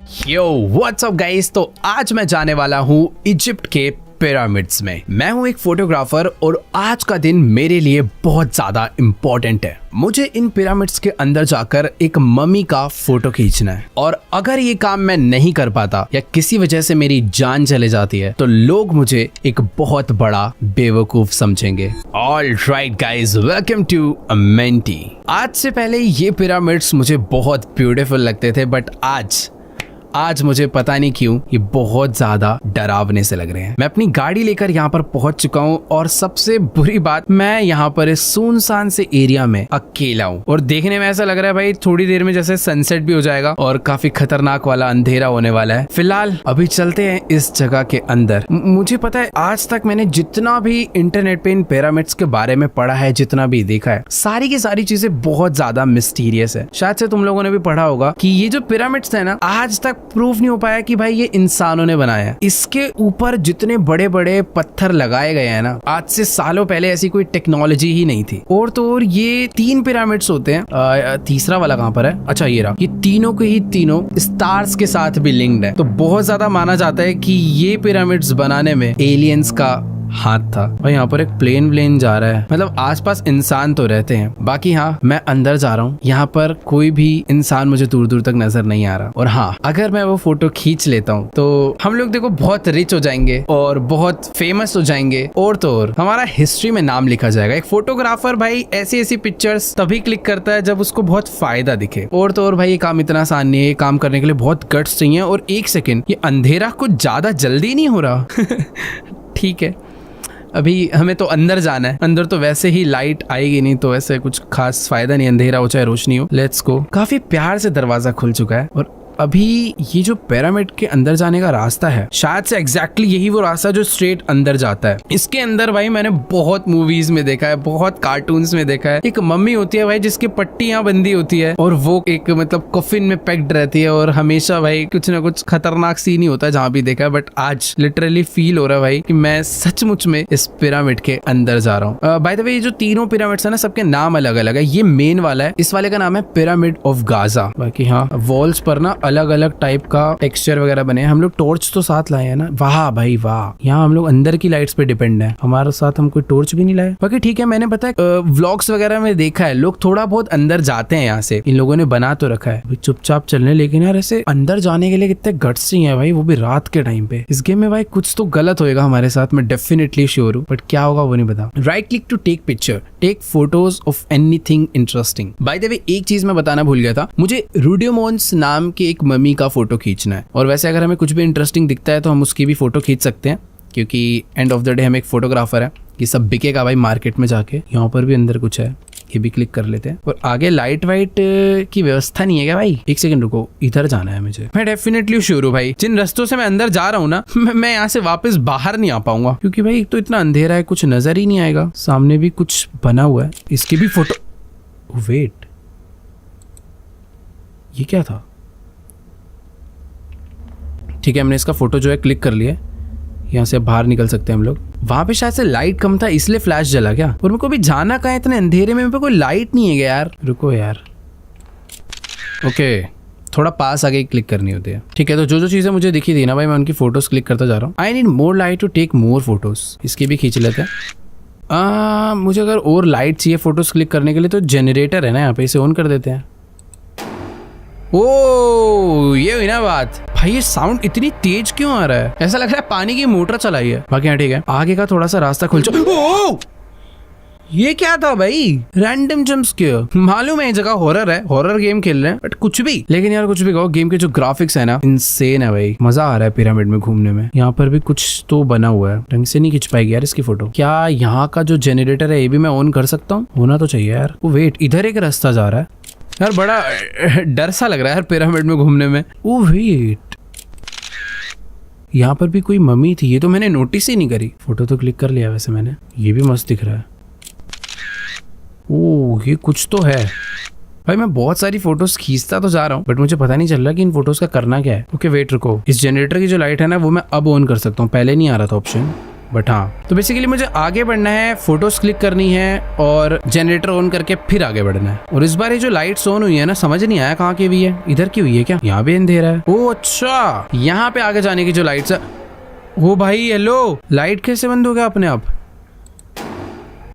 Yo what's up guys, तो आज मैं जाने वाला हूँ इजिप्ट के पिरामिड्स में। मैं हूँ एक फोटोग्राफर और आज का दिन मेरे लिए बहुत ज्यादा इम्पोर्टेंट है। मुझे इन पिरामिड्स के अंदर जाकर एक मम्मी का फोटो खींचना है और अगर ये काम मैं नहीं कर पाता या किसी वजह से मेरी जान चले जाती है तो लोग मुझे एक बहुत बड़ा बेवकूफ समझेंगे। All right guys, welcome to Amenti. आज से पहले ये पिरामिड्स मुझे बहुत ब्यूटीफुल लगते थे, बट आज मुझे पता नहीं क्यों ये बहुत ज्यादा डरावने से लग रहे हैं। मैं अपनी गाड़ी लेकर यहाँ पर पहुंच चुका हूँ और सबसे बुरी बात, मैं यहाँ पर इस सुनसान से एरिया में अकेला हूँ और देखने में ऐसा लग रहा है भाई थोड़ी देर में जैसे सनसेट भी हो जाएगा और काफी खतरनाक वाला अंधेरा होने वाला है। फिलहाल अभी चलते हैं इस जगह के अंदर। मुझे पता है आज तक मैंने जितना भी इंटरनेट पे इन पिरामिड्स के बारे में पढ़ा है, जितना भी देखा है, सारी की सारी चीजें बहुत ज्यादा मिस्टीरियस है। शायद से तुम लोगों ने भी पढ़ा होगा कि ये जो पिरामिड्स है ना, आज तक प्रूफ नहीं हो पाया कि भाई ये इंसानों ने बनाया है। इसके ऊपर जितने बड़े बड़े पत्थर लगाए गए हैं ना, आज से सालों पहले ऐसी कोई टेक्नोलॉजी ही नहीं थी। और तो और ये 3 पिरामिड्स होते हैं। तीसरा वाला कहाँ पर है? अच्छा ये रहा। ये तीनों के ही तीनों स्टार्स के साथ भी लिंक्ड है, तो बहुत ज्यादा माना जाता है कि ये पिरामिड्स बनाने में एलियंस का हाथ था। और यहाँ पर एक प्लेन जा रहा है, मतलब आसपास इंसान तो रहते हैं। बाकी हाँ, मैं अंदर जा रहा हूँ, यहाँ पर कोई भी इंसान मुझे दूर दूर तक नजर नहीं आ रहा। और हाँ, अगर मैं वो फोटो खींच लेता हूँ तो हम लोग देखो बहुत रिच हो जाएंगे और बहुत फेमस हो जाएंगे और तो और हमारा हिस्ट्री में नाम लिखा जाएगा। एक फोटोग्राफर भाई ऐसी पिक्चर्स तभी क्लिक करता है जब उसको बहुत फायदा दिखे। और तो और भाई ये काम इतना आसान नहीं है, ये काम करने के लिए बहुत गट्स चाहिए। और एक सेकेंड, ये अंधेरा कुछ ज्यादा जल्दी नहीं हो रहा? ठीक है, अभी हमें तो अंदर जाना है। अंदर तो वैसे ही लाइट आएगी नहीं, तो वैसे कुछ खास फायदा नहीं, अंधेरा हो चाहे रोशनी हो। Let's go. काफी प्यार से दरवाजा खुल चुका है और अभी ये जो पिरामिड के अंदर जाने का रास्ता है, शायद से एग्जैक्टली यही वो रास्ता जो स्ट्रेट अंदर जाता है। इसके अंदर भाई मैंने बहुत मूवीज में देखा है, बहुत कार्टून्स में देखा है, एक मम्मी होती है भाई जिसकी पट्टी यहाँ बंदी होती है और वो एक मतलब कॉफिन में पैक्ड रहती है और हमेशा भाई कुछ ना कुछ खतरनाक सीन ही होता है जहाँ भी देखा है। बट आज लिटरली फील हो रहा है भाई कि मैं सचमुच में इस पिरामिड के अंदर जा रहा हूँ। बाय द वे, ये जो तीनों पिरामिड्स है ना, सबके नाम अलग अलग है। ये मेन वाला है, इस वाले का नाम है पिरामिड ऑफ गाजा। बाकी हाँ, वॉल्स पर ना अलग अलग टाइप का टेक्सचर वगैरह बने हैं। हम लोग टॉर्च तो साथ लाए हैं ना। वाह भाई वाह, यहाँ हम लोग अंदर की लाइट्स पे डिपेंड है, हमारे साथ हम कोई टॉर्च भी नहीं लाए। बाकी ठीक है, मैंने पता है व्लॉग्स वगैरह में देखा है लोग थोड़ा बहुत अंदर जाते हैं। यहाँ से इन लोगों ने बना तो रखा है चुपचाप चलने, लेकिन यार ऐसे अंदर जाने के लिए कितने गट्स चाहिए भाई, वो भी रात के टाइम पे। इस गेम में भाई कुछ तो गलत होएगा हमारे साथ, मैं डेफिनेटली श्योर हूँ, बट क्या होगा वो नहीं पता। Right click to take picture, take photos of anything interesting. By the way, एक चीज मैं बताना भूल गया था, मुझे रूडियोमोन्स नाम की एक मम्मी का फोटो खींचना है। और वैसे अगर हमें कुछ भी इंटरेस्टिंग दिखता है तो हम उसकी भी फोटो खींच सकते हैं, क्योंकि एंड ऑफ द डे हम एक फोटोग्राफर है। ये सब बिकेगा भाई मार्केट में जाके। यहाँ पर भी अंदर कुछ है, ये भी क्लिक कर लेते हैं। और आगे लाइट वाइट की व्यवस्था नहीं है क्या भाई? एक सेकंड रुको, इधर जाना है मुझे। मैं डेफिनेटली श्योर हूँ भाई, जिन रास्तों से मैं अंदर जा रहा हूँ ना, मैं यहाँ से वापस बाहर नहीं आ पाऊंगा, क्योंकि भाई तो इतना अंधेरा है, कुछ नजर ही नहीं आएगा। सामने भी कुछ बना हुआ है, इसकी भी फोटो। वेट, ये क्या था? ठीक है, हमने इसका फोटो जो है क्लिक कर लिया। यहाँ से बाहर निकल सकते हैं हम लोग। वहां पे शायद से लाइट कम था इसलिए फ्लैश जला क्या? और मेरे को भी जाना कहाँ है इतने अंधेरे में? मेरे पे कोई लाइट नहीं है क्या यार? रुको यार। ओके, थोड़ा पास आगे क्लिक करनी होती है। ठीक है, तो जो चीजें मुझे दिखी थी ना भाई, मैं उनकी फोटोज क्लिक करता जा रहा हूँ। I need more light to take more photos. इसकी भी खींच लेते हैं। मुझे अगर और लाइट चाहिए फोटोज क्लिक करने के लिए तो जनरेटर है ना यहाँ पे, इसे ऑन कर देते हैं। ओ, ये हुई ना बात। भाई ये साउंड इतनी तेज क्यों आ रहा है? ऐसा लग रहा है पानी की मोटर चलाई है। बाकी हाँ ठीक है, आगे का थोड़ा सा रास्ता खुल चुका। ये क्या था भाई? Random jump scare. मालूम है ये जगह हॉरर है, हॉरर गेम खेल रहे हैं, बट कुछ भी। लेकिन यार कुछ भी कहो, गेम के जो ग्राफिक्स है ना, इनसेन है भाई। मजा आ रहा है पिरामिड में घूमने में। यहाँ पर भी कुछ तो बना हुआ है, ढंग से नहीं खिंच पाएगी यार इसकी फोटो। क्या यहाँ का जो जनरेटर है ये भी मैं ऑन कर सकता हूँ? होना तो चाहिए यार। वो वेट, इधर एक रास्ता जा रहा है यार, बड़ा डर सा लग रहा है यार पिरामिड में घूमने में। ओ वेट, यहाँ पर भी कोई मम्मी थी, ये तो मैंने नोटिस ही नहीं करी। फोटो तो क्लिक कर लिया वैसे मैंने। ये भी मस्त दिख रहा है। ओह, ये कुछ तो है भाई। मैं बहुत सारी फोटोज खींचता तो जा रहा हूँ, बट मुझे पता नहीं चल रहा कि इन फोटोज का करना क्या है। ओके वेट रुको, इस जनरेटर की जो लाइट है ना वो मैं अब ऑन कर सकता हूँ, पहले नहीं आ रहा था ऑप्शन। बट हाँ, तो बेसिकली मुझे आगे बढ़ना है, फोटोज क्लिक करनी है और जनरेटर ऑन करके फिर आगे बढ़ना है। और इस बार ये जो लाइट्स ऑन हुई है ना, समझ नहीं आया कहाँ की हुई है, इधर की हुई है क्या? यहाँ भी अंधेरा है। ओ अच्छा, यहाँ पे आगे जाने की जो लाइट्स है। ओ भाई हेलो, लाइट कैसे बंद हो गया अपने आप?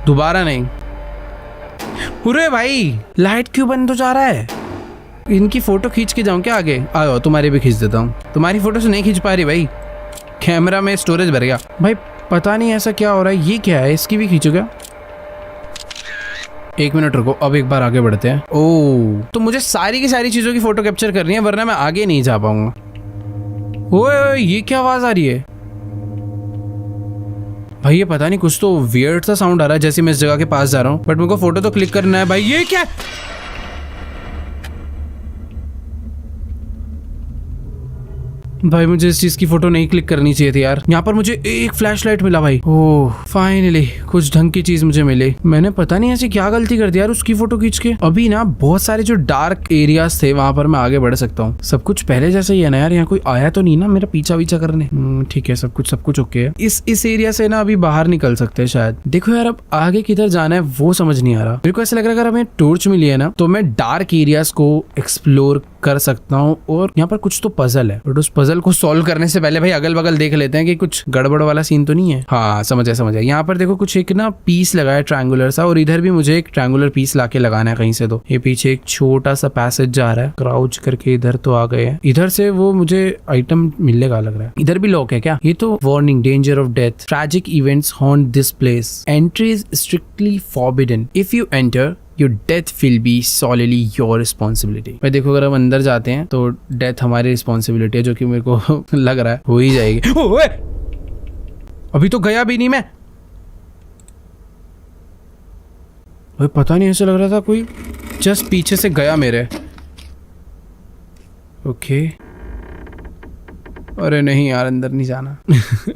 दोबारा नहीं। अरे भाई लाइट क्यों बंद हो जा रहा है? इनकी फोटो खींच के जाऊं क्या आगे? आओ तुम्हारी भी खींच देता हूँ। तुम्हारी फोटो से नहीं खींच पा रही भाई, कैमरा में स्टोरेज भर गया भाई। पता नहीं ऐसा क्या हो रहा है। ये क्या है, इसकी भी खींचो क्या? एक मिनट रुको, अब एक बार आगे बढ़ते हैं। ओ तो मुझे सारी की सारी चीजों की फोटो कैप्चर करनी है, वरना मैं आगे नहीं जा पाऊंगा। ओए ये क्या आवाज आ रही है भाई? ये पता नहीं, कुछ तो वियर्ड सा साउंड आ रहा है जैसे मैं इस जगह के पास जा रहा हूँ, बट मेरे को फोटो तो क्लिक करना है भाई। ये क्या है? भाई मुझे इस चीज की फोटो नहीं क्लिक करनी चाहिए थी यार। यहाँ पर मुझे एक फ्लैशलाइट मिला भाई। ओह फाइनली कुछ ढंग की चीज मुझे मिली। मैंने पता नहीं ऐसी क्या गलती कर दी यार उसकी फोटो खींच के। अभी ना बहुत सारे जो डार्क एरियाज थे वहां पर मैं आगे बढ़ सकता हूँ। सब कुछ पहले जैसा ही है ना यार, यहाँ कोई आया तो नहीं ना मेरा पीछा वीछा करने? ठीक है, सब कुछ ओके है। इस एरिया से ना अभी बाहर निकल सकते हैं शायद। देखो यार अब आगे किधर जाना है वो समझ नहीं आ रहा। मेरे को ऐसा लग रहा है अगर हमें टॉर्च मिली है ना तो मैं डार्क एरियाज को एक्सप्लोर कर सकता हूँ। और यहाँ पर कुछ तो पजल है, बट उस पजल को सॉल्व करने से पहले भाई अगल बगल देख लेते हैं कि कुछ गड़बड़ वाला सीन तो नहीं है। हाँ समझ आया। यहाँ पर देखो कुछ एक ना पीस लगा है ट्रायंगुलर सा, और इधर भी मुझे एक ट्रायंगुलर पीस लाके लगाना है कहीं से। तो ये पीछे एक छोटा सा पैसेज जा रहा है, क्राउच करके इधर तो आ गए हैं। इधर से वो मुझे आइटम मिलेगा लग रहा है। इधर भी लॉक है क्या? ये तो warning, danger of death, tragic events haunt this place, entry is strictly forbidden, if you enter your death will be solidly your responsibility. भाई देखो अगर हम अंदर जाते हैं तो डेथ हमारी रिस्पॉन्सिबिलिटी है, जो कि मेरे को लग रहा है हो ही जाएगी। ओए अभी तो गया भी नहीं मैं। भाई पता नहीं, ऐसा लग रहा था कोई जस्ट पीछे से गया मेरे। ओके अरे नहीं यार, अंदर नहीं जाना।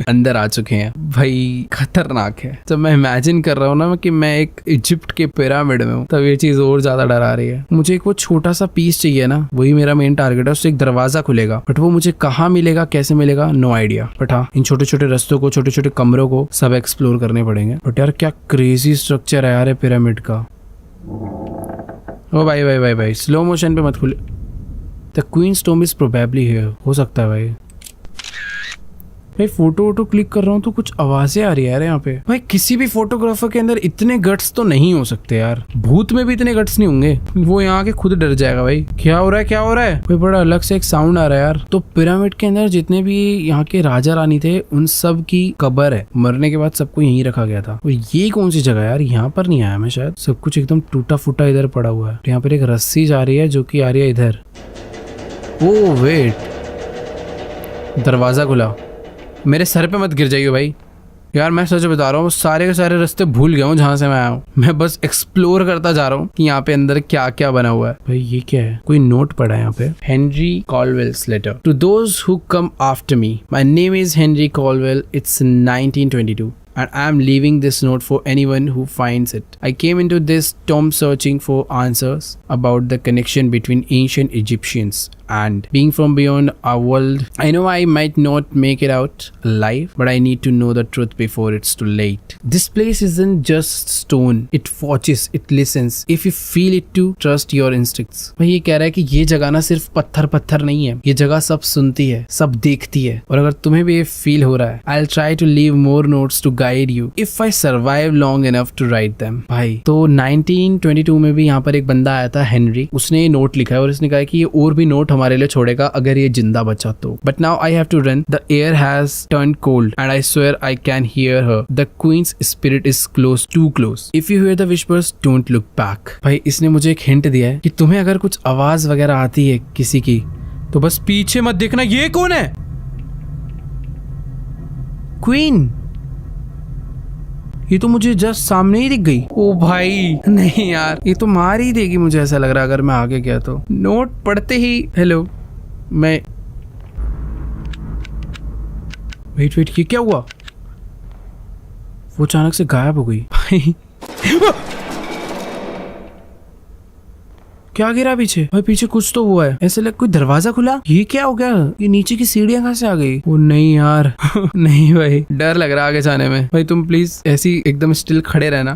अंदर आ चुके हैं भाई, खतरनाक है। जब मैं इमेजिन कर रहा हूँ ना कि मैं एक इजिप्ट के पिरामिड में हूँ, तब ये चीज और ज्यादा डरा रही है। मुझे एक वो छोटा सा पीस चाहिए ना, वही मेरा मेन टारगेट है। उससे एक दरवाजा खुलेगा, बट वो मुझे कहाँ मिलेगा, कैसे मिलेगा, नो आइडिया। बट हाँ, इन छोटे छोटे रस्तों को, छोटे छोटे कमरों को सब एक्सप्लोर करने पड़ेंगे। बट यार क्या क्रेजी स्ट्रक्चर है यार पिरामिड का। ओ भाई भाई भाई भाई, स्लो मोशन पे मत खुले। The queen's tomb is probably here. हो सकता है भाई। भाई फोटो वोटो क्लिक कर रहा हूँ तो कुछ आवाजें आ रही है यार यहाँ पे। भाई किसी भी फोटोग्राफर के अंदर इतने गट्स तो नहीं हो सकते यार। भूत में भी इतने गट्स नहीं होंगे, वो यहाँ के खुद डर जाएगा। भाई क्या हो रहा है, क्या हो रहा है? भाई बड़ा अलग से एक साउंड आ रहा है यार। तो पिरामिड के अंदर जितने भी यहाँ के राजा रानी थे उन सब की कब्र है, मरने के बाद सबको यहीं रखा गया था। और ये कौन सी जगह यार? यहाँ पर नहीं आया मैं शायद। सब कुछ एकदम टूटा फूटा इधर पड़ा हुआ है। यहाँ पर एक रस्सी जा रही है जो की आ रही है इधर। ओ वेट, दरवाजा खुला। मेरे सर पे मत गिर जाइए भाई। यार मैं सच बता रहा हूँ, सारे के सारे रास्ते भूल गया हूँ जहाँ से मैं आया हूँ। मैं बस एक्सप्लोर करता जा रहा हूँ कि यहाँ पे अंदर क्या क्या बना हुआ है। भाई ये क्या है? कोई नोट पड़ा है यहाँ पे। Henry Colwell's letter to those who come after me, my name is Henry Colwell, it's 1922 and I am leaving this note for anyone who finds it. I came into this tomb searching for answers about the connection between ancient Egyptians and being from beyond our world. I know I might not make it out alive, but I need to know the truth before it's too late. This place isn't just stone. It watches, it listens. If you feel it too, trust your instincts. भाई ये कह रहा है कि ये जगह ना सिर्फ पत्थर पत्थर नहीं है, ये जगह सब सुनती है, सब देखती है। और अगर तुम्हें भी ये फील हो रहा है, I'll try to leave more notes to guide you if I survive long enough to write them. भाई तो 1922 में भी यहाँ पर एक बंदा आया था हेनरी, उसने ये नोट लिखा है और इसने कहा कि ये और भी नोट हमारे लिए छोड़ेगा अगर ये जिंदा बचा तो। But now I have to run. The air has turned cold and I swear I can hear her. The queen's spirit is close, too close. If you hear the whispers, don't look back. भाई इसने मुझे एक hint दिया है कि तुम्हें अगर कुछ आवाज वगैरह आती है किसी की तो बस पीछे मत देखना। ये कौन है? क्वीन। ये तो मुझे जस्ट सामने ही दिख गई। ओ भाई नहीं यार, ये तो मार ही देगी मुझे ऐसा लग रहा है अगर मैं आगे गया तो। नोट पढ़ते ही हेलो मैं वेट ये क्या हुआ? वो अचानक से गायब हो गई भाई। क्या गिरा पीछे? भाई पीछे कुछ तो हुआ है, ऐसे लग कोई दरवाजा खुला। ये क्या हो गया? ये नीचे की सीढ़ियां कहाँ से आ गई? ओ नहीं यार नहीं भाई, डर लग रहा है आगे जाने में। भाई तुम प्लीज ऐसी एकदम स्टिल खड़े रहना।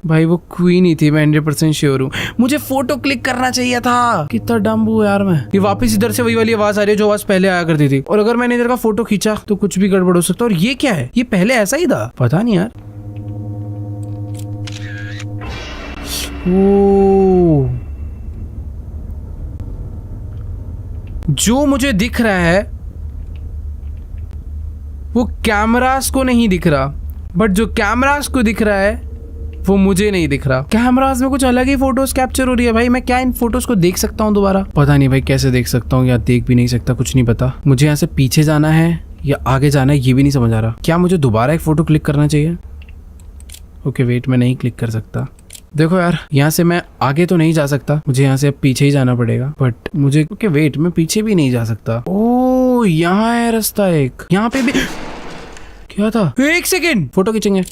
भाई वो क्वीन ही थी, मैं 100% श्योर हूँ। मुझे फोटो क्लिक करना चाहिए था। कितना डम्ब हूँ यार मैं। ये वापस इधर से वही वाली आवाज आ रही है जो आवाज पहले आया करती थी, और अगर मैंने इधर का फोटो खींचा तो कुछ भी गड़बड़ हो सकता है। और ये क्या है? ये पहले ऐसा ही था, पता नहीं यार। ओ, जो मुझे दिख रहा है वो कैमरास को नहीं दिख रहा, बट जो कैमरास को दिख रहा है वो मुझे नहीं दिख रहा। कैमरास में कुछ अलग ही फोटोज कैप्चर हो रही है। भाई मैं क्या इन फोटोज को देख सकता हूँ दोबारा? पता नहीं भाई कैसे देख सकता हूँ, या देख भी नहीं सकता, कुछ नहीं पता। मुझे यहाँ से पीछे जाना है या आगे जाना है, ये भी नहीं समझ आ रहा। क्या मुझे दोबारा एक फोटो क्लिक करना चाहिए? ओके वेट, मैं नहीं क्लिक कर सकता। देखो यार, यहाँ से मैं आगे तो नहीं जा सकता, मुझे यहाँ से अब पीछे ही जाना पड़ेगा। बट मुझे ओके वेट, मैं पीछे भी नहीं जा सकता। ओ यहाँ है रास्ता एक, यहाँ पे भी क्या था? एक सेकेंड, फोटो खींचेंगे।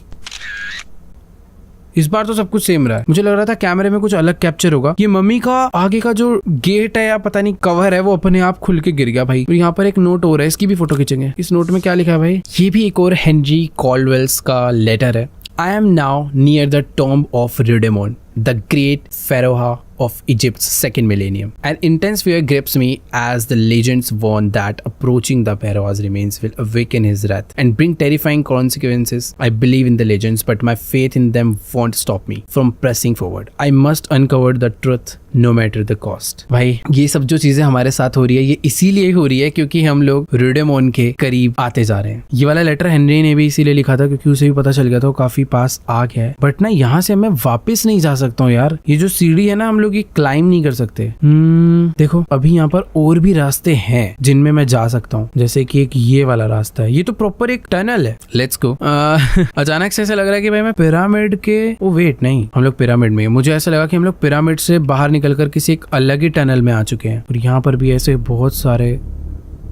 इस बार तो सब कुछ सेम रहा है। मुझे लग रहा था कैमरे में कुछ अलग कैप्चर होगा। ये मम्मी का आगे का जो गेट है या पता नहीं कवर है वो अपने आप खुल के गिर गया भाई। और यहाँ पर एक नोट हो रहा है, इसकी भी फोटो खींचेंगे। इस नोट में क्या लिखा है भाई? ये भी एक और हेनरी कॉल्डवेल्स का लेटर है। I am now near the tomb of Rudimon, the great pharaoh of Egypt's second millennium. An intense fear grips me as the legends warn that approaching the pharaoh's remains will awaken his wrath and bring terrifying consequences. I believe in the legends, but my faith in them won't stop me from pressing forward. I must uncover the truth no matter the cost. भाई ये सब जो चीजें हमारे साथ हो रही है, ये इसीलिए हो रही है क्योंकि हम लोग रुडेमोन के करीब आते जा रहे हैं। ये वाला लेटर हेनरी ने भी इसीलिए लिखा था क्योंकि उसे भी पता चल गया था वो काफी पास आ गया है। बट ना यहाँ से मैं वापस नहीं जा सकता हूँ यार। ये जो सीढ़ी है ना, हम लोग ये क्लाइम नहीं कर सकते। देखो अभी यहाँ पर और भी रास्ते हैं जिनमें मैं जा सकता हूँ, जैसे कि एक ये वाला रास्ता है। ये तो प्रॉपर एक टनल है। Let's go. अचानक से ऐसा लग रहा है कि भाई मैं पिरामिड के वेट नहीं, हम लोग पिरामिड में। मुझे ऐसा लगा कि हम लोग पिरामिड से बाहर निकलकर किसी एक अलग ही टनल में आ चुके हैं। और यहाँ पर भी ऐसे बहुत सारे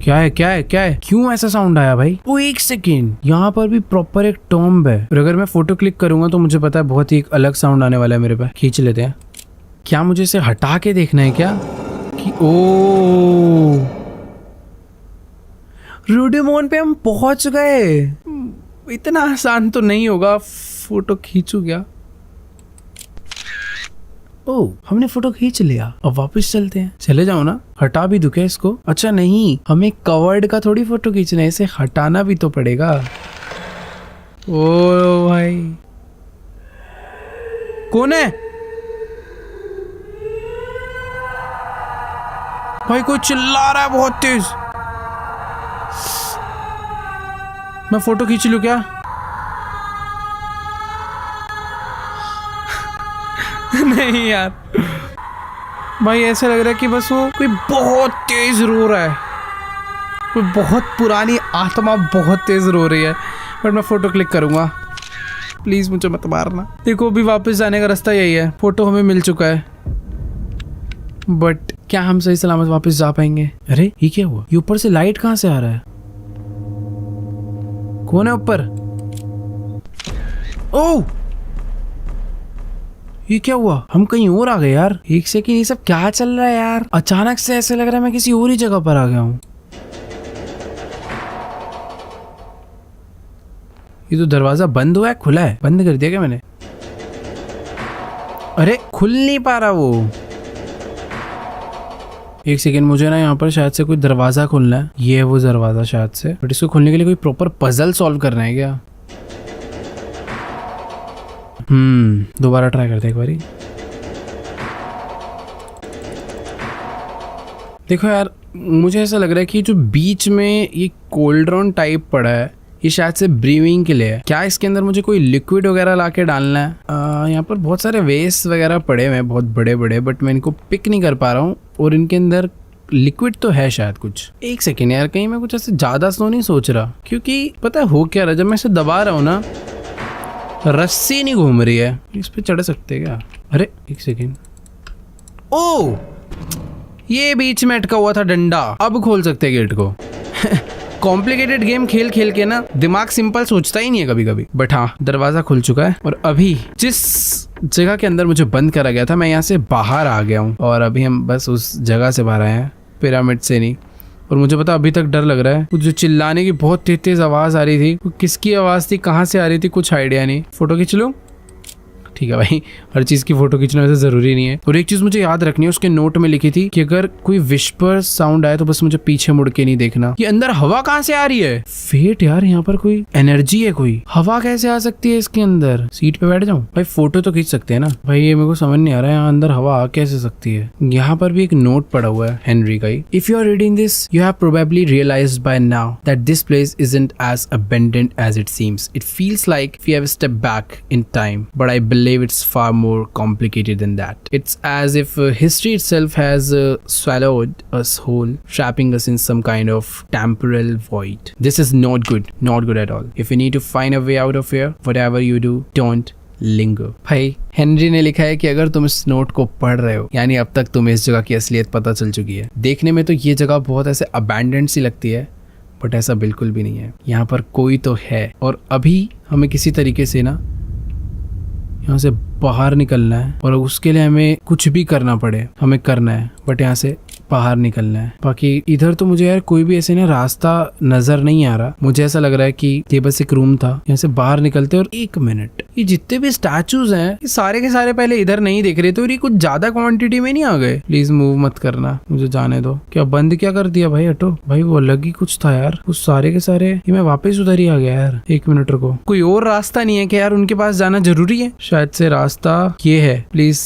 क्या है क्या है क्या है? क्यों ऐसा साउंड आया भाई? वो एक सेकेंड, यहाँ पर भी प्रॉपर एक टॉम्ब है। और अगर मैं फोटो क्लिक करूंगा तो मुझे पता है बहुत ही एक अलग साउंड आने वाला है मेरे पे। खींच लेते हैं। क्या मुझे इसे हटा के देखना है क्या? कि ओ रुडेमोन पे हम पहुंच गए। इतना आसान तो नहीं होगा। फोटो खींचू क्या? ओ हमने फोटो खींच लिया, अब वापस चलते हैं। चले जाओ ना, हटा भी दूं क्या इसको? अच्छा नहीं, हमें कवर्ड का थोड़ी फोटो खींचना है, इसे हटाना भी तो पड़ेगा। ओ भाई कौन है? भाई कोई चिल्ला रहा है बहुत तेज। मैं फोटो खींच लूं क्या? नहीं यार भाई, ऐसा लग रहा है कि बस वो कोई बहुत तेज रो रहा है। कोई बहुत पुरानी आत्मा बहुत तेज रो रही है। बट मैं फोटो क्लिक करूंगा। प्लीज मुझे मत मारना। देखो अभी वापस जाने का रास्ता यही है। फोटो हमें मिल चुका है, बट क्या हम सही सलामत वापस जा पाएंगे? अरे ये क्या हुआ? ये ऊपर से लाइट कहाँ से आ रहा है? कौन है ऊपर? ओह ये क्या हुआ? हम कहीं और आ गए यार। एक सेकंड, ये सब क्या चल रहा है यार? अचानक से ऐसे लग रहा है मैं किसी और ही जगह पर आ गया हूँ। ये तो दरवाजा बंद हुआ है, खुला है? बंद कर दिया क्या मैंने? अरे खुल नहीं पा रहा वो। एक सेकेंड, मुझे ना यहाँ पर शायद से कोई दरवाजा खोलना है। ये है वो दरवाजा शायद से, बट इसको खोलने के लिए कोई प्रॉपर पजल सॉल्व करना है क्या? दोबारा ट्राई करते हैं एक बारी। देखो यार, मुझे ऐसा लग रहा है कि जो बीच में ये कोल्ड्रॉन टाइप पड़ा है, ये शायद से ब्रीविंग के लिए है। क्या इसके अंदर मुझे कोई लिक्विड वगैरह लाके डालना है? यहाँ पर बहुत सारे वेस्ट वगैरह पड़े हुए हैं, बहुत बड़े बड़े, बट मैं इनको पिक नहीं कर पा रहा हूँ। और इनके अंदर लिक्विड तो है शायद कुछ। एक सेकेंड यार, कहीं मैं कुछ ऐसे ज्यादा तो नहीं सोच रहा, क्योंकि पता है हो क्या रहा है, जब मैं इसे दबा रहा हूँ ना, रस्सी नहीं घूम रही है। इस पे चढ़ सकते हैं क्या? अरे एक सेकेंड, ओ ये बीच में अटका हुआ था डंडा, अब खोल सकते हैं गेट को। कॉम्प्लिकेटेड गेम खेल खेल के ना दिमाग सिंपल सोचता ही नहीं है कभी कभी। बट हाँ, दरवाजा खुल चुका है और अभी जिस जगह के अंदर मुझे बंद करा गया था मैं यहाँ से बाहर आ गया हूँ और अभी हम बस उस जगह से बाहर आए हैं, पिरामिड से नहीं। और मुझे पता अभी तक डर लग रहा है, कुछ जो चिल्लाने की बहुत तेज तेज आवाज आ रही थी, किसकी आवाज थी, कहाँ से आ रही थी, कुछ आइडिया नहीं। फोटो खींच लूं? ठीक है भाई, हर चीज की फोटो खींचना वैसे जरूरी नहीं है। और एक चीज मुझे याद रखनी है, उसके नोट में लिखी थी कि अगर कोई विस्पर साउंड आए तो बस मुझे पीछे मुड़ के नहीं देखना। ये अंदर हवा कहाँ से आ रही है? फेट यार, यहाँ पर कोई एनर्जी है, कोई हवा कैसे आ सकती है इसके अंदर? सीट पे बैठ जाऊं? भाई फोटो तो खींच सकते हैं ना भाई, ये मेरे को समझ नहीं आ रहा है यहाँ अंदर हवा आ कैसे सकती है। यहाँ पर भी एक नोट पड़ा हुआ है हेनरी का ही। If you are reading this you have probably realised by now that this place isn't as abundant as it seems. It feels like we have stepped back in time, but I believe it's far more complicated than that. It's as if history itself has swallowed us whole, trapping us in some kind of temporal void. This is not good at all. If you need to find a way out of here, whatever you do, don't लिंगो। भाई Henry ने लिखा है कि अगर तुम इस note को पढ़ रहे हो यानी अब तक तुम्हें इस जगह की असलियत पता चल चुकी है। देखने में तो ये जगह बहुत ऐसे अबैंडन्ड सी लगती है, बट ऐसा बिल्कुल भी नहीं है। यहाँ पर कोई तो है और अभी हमें किसी तरीके से ना यहाँ से बाहर निकलना है और उसके लिए हमें कुछ भी करना पड़े हमें करना है, बट यहाँ से बाहर निकलना है। बाकी इधर तो मुझे यार कोई भी ऐसे ना रास्ता नजर नहीं आ रहा। मुझे ऐसा लग रहा है कि ये बस एक रूम था, यहाँ से बाहर निकलते। और एक मिनट, ये जितने भी स्टैचूज हैं ये सारे के सारे पहले इधर नहीं दिख रहे थे और ये कुछ ज्यादा क्वांटिटी में नहीं आ गए। प्लीज मूव मत करना, मुझे जाने दो। क्या बंद क्या कर दिया भाई? हटो भाई, वो अलग ही कुछ था यार। उस सारे के सारे ये मैं वापस उधर ही आ गया यार। एक मिनट रुको, कोई और रास्ता नहीं है क्या यार? उनके पास जाना जरूरी है? शायद से रास्ता ये है। प्लीज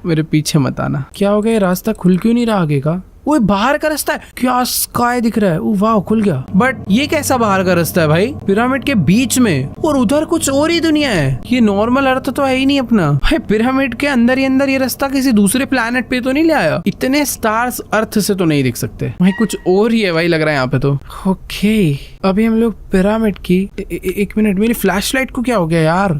मेरे पीछे मत आना। क्या हो गया, रास्ता खुल क्यों नहीं रहा आगे का? वो बाहर का रास्ता है क्या? स्काई दिख रहा है, वाह खुल गया। बट ये कैसा बाहर का रास्ता है भाई? पिरामिड के बीच में और उधर कुछ और ही दुनिया है। ये नॉर्मल अर्थ तो है ही नहीं अपना भाई। पिरामिड के अंदर ही अंदर ये रास्ता किसी दूसरे प्लेनेट पे तो नहीं ले आया? इतने स्टार्स अर्थ से तो नहीं दिख सकते भाई, कुछ और ही है भाई लग रहा है यहाँ पे तो। ओके अभी हम लोग पिरामिड की एक मिनट, मेरी फ्लैश लाइट को क्या हो गया यार?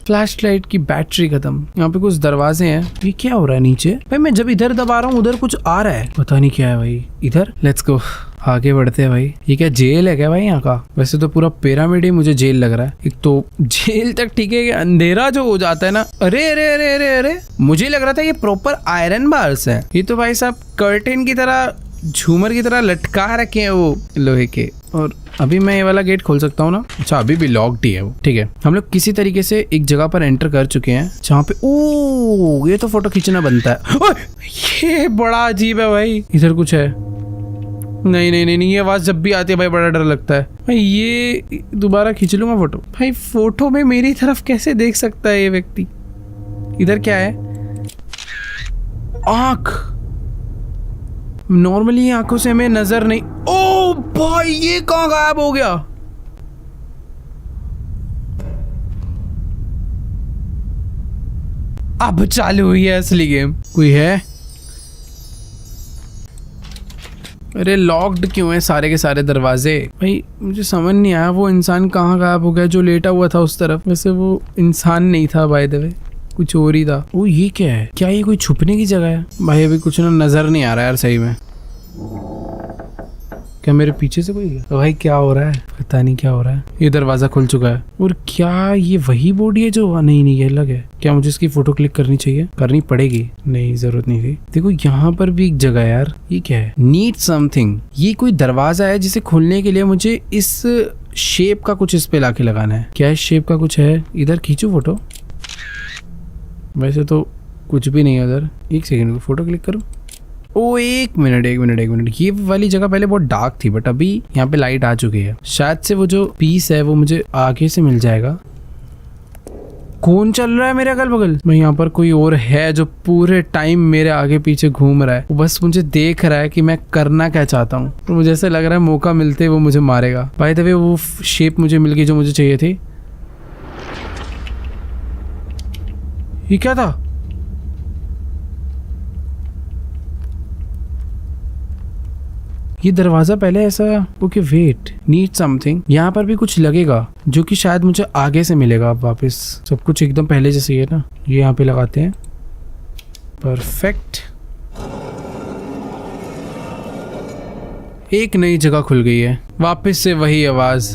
फ्लैश लाइट की बैटरी खत्म। यहाँ पे कुछ दरवाजे हैं। ये क्या हो रहा है नीचे? भाई मैं जब इधर दबा रहा हूँ उधर कुछ आ रहा है, पता नहीं क्या है भाई। इधर लेट्स गो, आगे बढ़ते हैं भाई। ये क्या जेल है क्या भाई यहाँ का? वैसे तो पूरा पिरामिड ही मुझे जेल लग रहा है। एक तो जेल तक ठीक है, अंधेरा जो हो जाता है ना, अरे अरे अरे अरे अरे, मुझे लग रहा था ये प्रॉपर आयरन बार्स है। ये तो भाई साहब कर्टेन की तरह, झूमर की तरह लटका रखे हैं वो लोहे के। और अभी मैं ये वाला गेट खोल सकता हूँ ना? अच्छा अभी भी लॉक्ड ही है वो। ठीक है, हम लोग किसी तरीके से एक जगह पर एंटर कर चुके हैं जहाँ पे ओ ये तो फोटो खींचना बनता है। ओए, ये बड़ा अजीब है भाई। इधर कुछ है? नहीं नहीं नहीं, ये आवाज जब भी आती है भाई बड़ा डर लगता है भाई। ये दोबारा खींच लूंगा फोटो। भाई फोटो में मेरी तरफ कैसे देख सकता है ये व्यक्ति? इधर क्या है? आँख। नॉर्मली आंखों से हमें नजर नहीं। ओ भाई ये कहाँ गायब हो गया? अब चालू हुई है असली गेम। कोई है? अरे लॉक्ड क्यों है सारे के सारे दरवाजे? भाई मुझे समझ नहीं आया वो इंसान कहाँ गायब हो गया जो लेटा हुआ था उस तरफ। वैसे वो इंसान नहीं था बाय द वे, कुछ और ही था। ओ ये क्या है? क्या ये कोई छुपने की जगह है? भाई अभी कुछ ना नजर नहीं आ रहा यार सही में। क्या मेरे पीछे से कोई है? तो भाई क्या हो रहा है? पता नहीं क्या हो रहा है। ये दरवाजा खुल चुका है। और क्या ये वही बॉडी है जो? नहीं नहीं ये अलग है। क्या मुझे इसकी फोटो क्लिक करनी चाहिए? करनी पड़ेगी? नहीं जरूरत नहीं थी। देखो यहाँ पर भी एक जगह है यार। ये क्या है? Need something. ये कोई दरवाजा है जिसे खोलने के लिए मुझे इस शेप का कुछ इस पे लाके लगाना है। क्या इस शेप का कुछ है? इधर खींचू फोटो? वैसे तो कुछ भी नहीं है उधर। एक सेकंड को फोटो क्लिक करूं। ओ एक मिनट। ये वाली जगह पहले बहुत डार्क थी बट अभी यहाँ पे लाइट आ चुकी है। शायद से वो जो पीस है वो मुझे आगे से मिल जाएगा। कौन चल रहा है मेरे अगल बगल? मैं यहाँ पर कोई और है जो पूरे टाइम मेरे आगे पीछे घूम रहा है। वो बस मुझे देख रहा है कि मैं करना क्या चाहता हूँ। तो मुझे ऐसा लग रहा है मौका मिलते वो मुझे मारेगा। बाय द वे वो शेप मुझे मिल गई जो मुझे चाहिए थी। ये क्या था? ये दरवाजा पहले ऐसा। Okay wait, need something. यहाँ पर भी कुछ लगेगा जो कि शायद मुझे आगे से मिलेगा वापस। सब कुछ एकदम पहले जैसे ही है ना। ये यहाँ पे लगाते हैं। परफेक्ट। एक नई जगह खुल गई है, वापस से वही आवाज।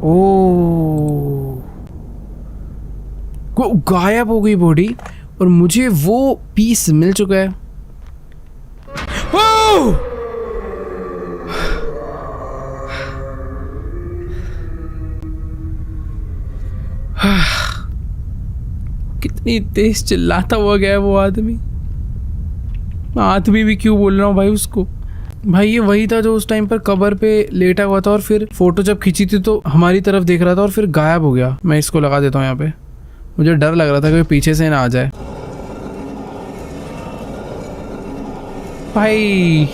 ओ, गायब हो गई बॉडी और मुझे वो पीस मिल चुका है। ओ! कितनी तेज चिल्लाता हुआ गया वो आदमी। आदमी भी क्यों बोल रहा हूँ भाई उसको। भाई ये वही था जो उस टाइम पर कबर पे लेटा हुआ था और फिर फोटो जब खींची थी तो हमारी तरफ देख रहा था और फिर गायब हो गया। मैं इसको लगा देता हूँ यहाँ पे, मुझे डर लग रहा था कि पीछे से ना आ जाए। भाई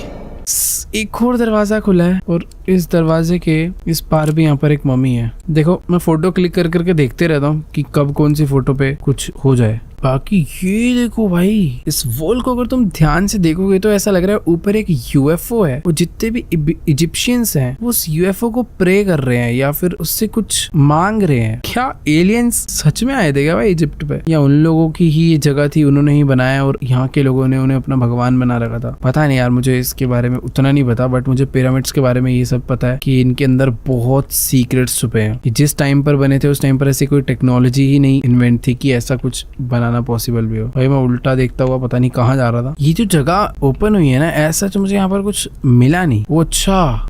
एक और दरवाजा खुला है और इस दरवाजे के इस पार भी यहाँ पर एक मम्मी है। देखो मैं फोटो क्लिक कर करके देखते रहता हूँ कि कब कौन सी फोटो पे कुछ हो जाए। बाकी ये देखो भाई, इस वॉल को अगर तुम ध्यान से देखोगे तो ऐसा लग रहा है ऊपर एक यूएफओ है और जितने भी इजिप्शियंस हैं वो उस यूएफओ को प्रे कर रहे हैं या फिर उससे कुछ मांग रहे हैं। क्या एलियंस सच में आए थे क्या भाई इजिप्ट पे, या उन लोगों की ही ये जगह थी, उन्होंने ही बनाया और यहाँ के लोगों ने उन्हें अपना भगवान बना रखा था। पता नहीं यार, मुझे इसके बारे में उतना नहीं पता, बट मुझे पिरामिड्स के बारे में ये सब पता है कि इनके अंदर बहुत सीक्रेट्स छुपे हैं। जिस टाइम पर बने थे उस टाइम पर ऐसी कोई टेक्नोलॉजी ही नहीं इन्वेंट थी कि ऐसा कुछ बनाना पॉसिबल भी हो। भाई मैं उल्टा देखता हुआ पता नहीं कहाँ जा रहा था। ये जो जगह ओपन हुई है ना, ऐसा तो मुझे यहाँ पर कुछ मिला नहीं। वो अच्छा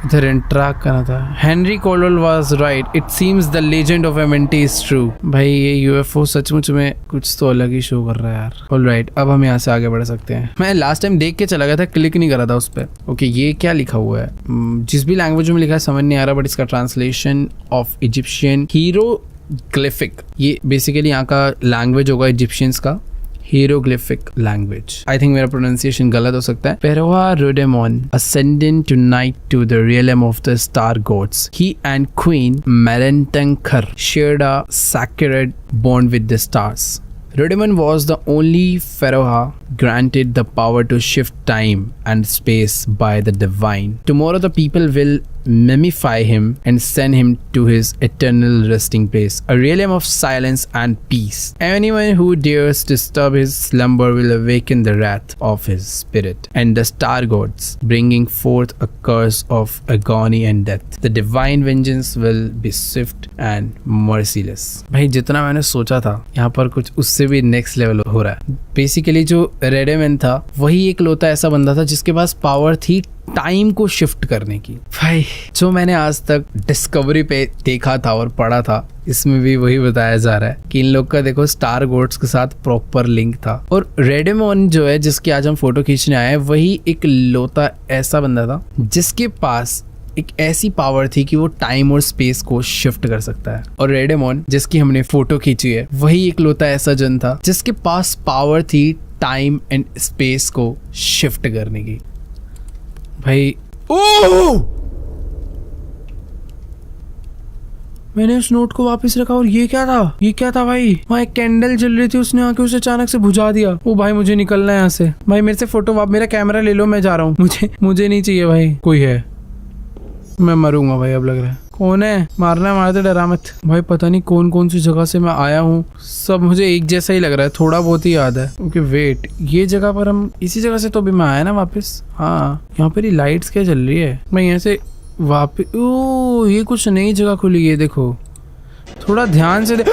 इधर इंटरैक्ट करना था। Henry Colwell was right, it seems the legend of MNT is true. भाई ये यूएफओ सचमुच में कुछ तो अलग ही शो कर रहा है यार। ऑलराइट, अब हम यहाँ से आगे बढ़ सकते हैं। मैं लास्ट टाइम देख के चला गया था, क्लिक नहीं करा था उस पर। ओके, ये क्या लिखा हुआ है? जिस भी लैंग्वेज में लिखा है समझ नहीं आ रहा, बट इसका ट्रांसलेशन ऑफ इजिप्शियन हीरोग्लिफिक, ये बेसिकली यहाँ का लैंग्वेज होगा इजिप्शियंस का, hieroglyphic language. I think मेरा pronunciation गलत हो सकता है। Pharaoh Rhodemon ascended tonight to the realm of the star gods. He and Queen Merentenkar shared a sacred bond with the stars. Rhodemon was the only pharaoh granted the power to shift time and space by the divine. Tomorrow the people will mummify him and send him to his eternal resting place, a realm of silence and peace. Anyone who dares disturb his slumber will awaken the wrath of his spirit and the star gods, bringing forth a curse of agony and death. The divine vengeance will be swift and merciless. भाई जितना मैंने सोचा था यहाँ पर कुछ उससे भी नेक्स्ट लेवल हो रहा है। बेसिकली जो रेडेमन था वही एक लौता ऐसा बंदा था जिसके पास पावर थी टाइम को शिफ्ट करने की। भाई जो मैंने आज तक डिस्कवरी पे देखा था और पढ़ा था, इसमें भी वही बताया जा रहा है कि इन लोग का देखो स्टार गोड्स के साथ प्रॉपर लिंक था। और रेडेमोन जो है जिसकी आज हम फोटो खींचने आए हैं, वही एक लौता ऐसा बंदा था जिसके पास एक ऐसी पावर थी कि वो टाइम और स्पेस को शिफ्ट कर सकता है। और रेडेमोन जिसकी हमने फोटो खींची है, वही एक लौता ऐसा जन था जिसके पास पावर थी टाइम एंड स्पेस को शिफ्ट करने की। भाई ओह, मैंने उस नोट को वापस रखा और ये क्या था? ये क्या था भाई? वहाँ एक कैंडल जल रही थी, उसने आके उसे अचानक से बुझा दिया। ओ भाई मुझे निकलना है यहाँ से। भाई मेरे से फोटो, मेरा कैमरा ले लो, मैं जा रहा हूँ। मुझे नहीं चाहिए भाई। कोई है, मैं मरूंगा भाई। अब लग रहा है कौन है? मारना है, मारते, डरा मत भाई। पता नहीं कौन कौन सी जगह से मैं आया हूँ, सब मुझे एक जैसा ही लग रहा है, थोड़ा बहुत ही याद है। ओके वेट, ये जगह पर हम इसी जगह से तो अभी मैं आया ना वापस। हाँ, यहाँ पर ही लाइट्स क्या चल रही है? मैं यहाँ से वापस, ओ ये कुछ नई जगह खुली है, देखो थोड़ा ध्यान से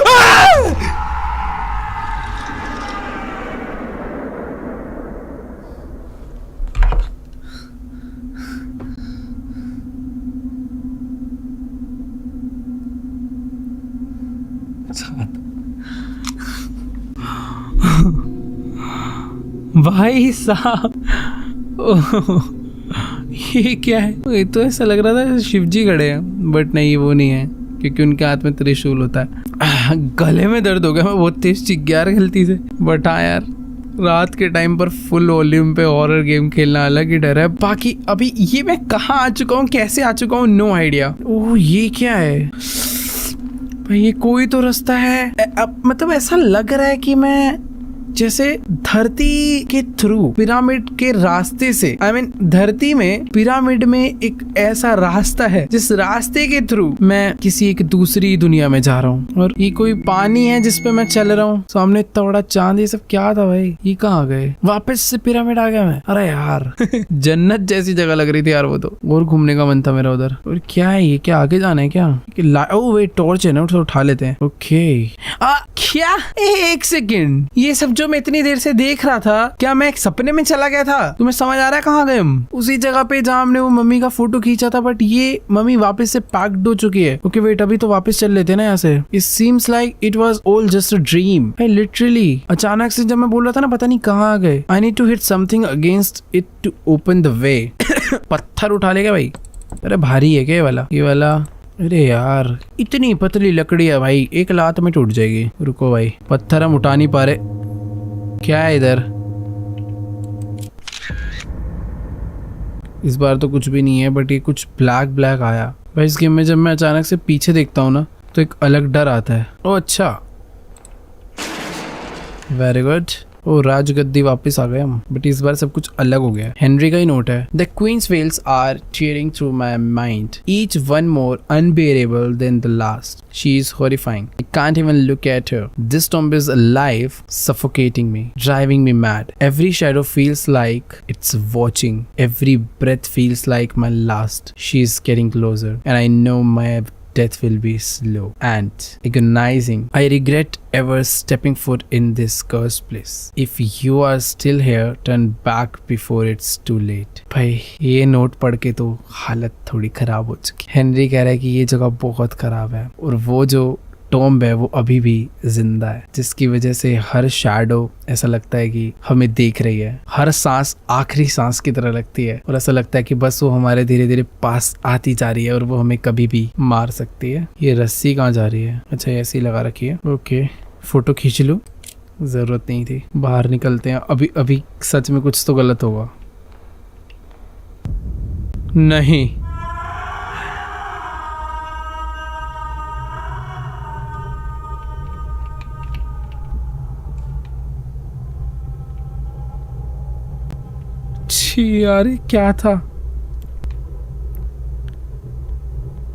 भाई साहब, ये क्या है? ये तो ऐसा लग रहा था शिव जी खड़े हैं, बट नहीं, वो नहीं है क्योंकि उनके हाथ में त्रिशूल होता है। गले में दर्द हो गया, मैं बहुत तेज चिक गया गलती से। बट हाँ यार, रात के टाइम पर फुल वॉल्यूम पे हॉरर गेम खेलना अलग ही डर है। बाकी अभी ये मैं कहाँ आ चुका हूँ, कैसे आ चुका हूँ, नो आइडिया। ओह ये क्या है भाई? ये कोई तो रास्ता है। मतलब ऐसा लग रहा है कि मैं जैसे धरती के थ्रू पिरामिड के रास्ते से धरती में पिरामिड में एक ऐसा रास्ता है जिस रास्ते के थ्रू मैं किसी एक दूसरी दुनिया में जा रहा हूँ। और ये कोई पानी है जिसपे मैं चल रहा हूँ, सामने इतना बड़ा चांद, ये सब क्या था भाई? ये कहाँ गए? वापस से पिरामिड आ गया मैं। अरे यार जन्नत जैसी जगह लग रही थी यार वो तो। और घूमने का मन था मेरा उधर। और क्या है ये? क्या आगे जाना है क्या? ओ वेट, टॉर्च है ना, तो उठा लेते हैं। ओके क्या? एक सेकेंड, ये सब जो मैं इतनी देर से देख रहा था, क्या मैं एक सपने में चला गया था? तुम्हें समझ आ रहा है कहाँ गए हम? उसी जगह पे जहाँ हमने वो मम्मी का फोटो खींचा था, बट ये मम्मी वापस से पैक्ड हो चुकी है। ओके वेट, अभी तो वापस चल लेते हैं ना यहाँ से। It seems like it was all just a dream. Literally अचानक से जब मैं बोल रहा था ना, पता नहीं कहाँ आ गए। I need to hit something against it to open the way. पत्थर उठा लेगा भाई? अरे भारी है क्या ये वाला? ये वाला? अरे यार इतनी पतली लकड़ी है भाई, एक लात में टूट जाएगी। रुको भाई, पत्थर हम उठा नहीं पा रहे। क्या है इधर? इस बार तो कुछ भी नहीं है, बट ये कुछ ब्लैक ब्लैक आया भाई। इस गेम में जब मैं अचानक से पीछे देखता हूँ ना, तो एक अलग डर आता है। ओ अच्छा, वेरी गुड। ओ राजगद्दी वापस आ गए हम, बट इस बार सब कुछ अलग हो गया। हेनरी का ही नोट है। The queen's wails are tearing through my mind, each one more unbearable than the last. She is horrifying. I can't even look at her. This tomb is alive, suffocating me, driving me mad. Every shadow feels like it's watching. Every breath feels like my last. She is getting closer, and I know my death will be slow and agonizing. I regret ever stepping foot in this cursed place. If you are still here, turn back before it's too late. भाई ये note पढ़ के तो हालत थोड़ी खराब हो चुकी। हेनरी कह रहा है कि ये जगह बहुत खराब है, और वो जो टॉम्ब है वो अभी भी जिंदा है, जिसकी वजह से हर शैडो ऐसा लगता है कि हमें देख रही है। हर सांस आखिरी सांस की तरह लगती है, और ऐसा लगता है कि बस वो हमारे धीरे धीरे पास आती जा रही है और वो हमें कभी भी मार सकती है। ये रस्सी कहाँ जा रही है? अच्छा ऐसी लगा रखी है। ओके फोटो खींच लूं, जरूरत नहीं थी। बाहर निकलते हैं। अभी अभी सच में कुछ तो गलत होगा। नहीं, यार क्या था?